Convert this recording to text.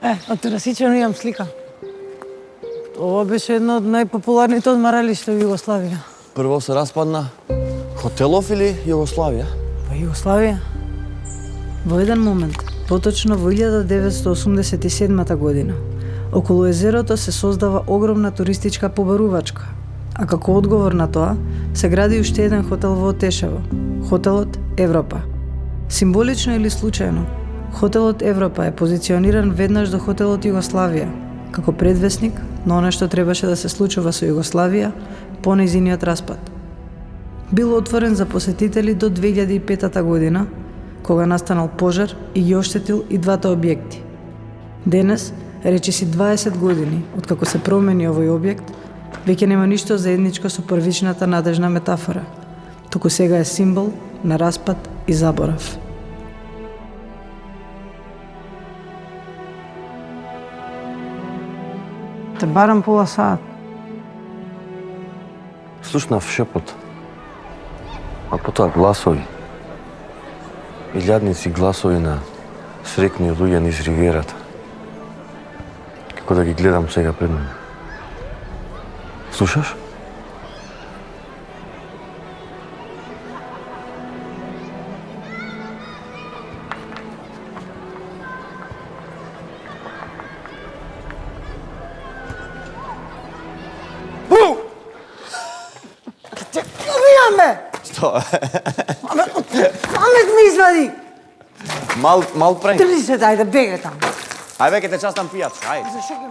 Од Расичано имам слика. Ова беше едно од најпопуларните одмаралишта во Југославија. Прво се распадна Хотелов или Југославија? Во Југославија? Во еден момент, поточно во 1987 година, околу езерото се создава огромна туристичка побарувачка, а како одговор на тоа се гради уште еден хотел во Тешево, хотелот Европа. Символично или случајно, хотелот Европа е позициониран веднаш до хотелот Југославија, како предвесник на она што требаше да се случува со Југославија по нејзиниот распад. Бил отворен за посетители до 2005 година, кога настанал пожар и ги оштетил и двата објекти. Денес, речиси 20 години откако се промени овој објект, веќе нема ништо заедничко со првичната надежна метафора, туку сега е символ на распад и заборав. Те барам пола саат. Слушнав шепот, а потоа гласови. Илјадници гласови на срекни луѓе низ ривиерата. Како да ги гледам сега пред мене. Слушаш? Што? Памет ми извади! Мал пренк. Држи се, дај да бега таму. Ај веќе те частам пијач, ај. Зашо ги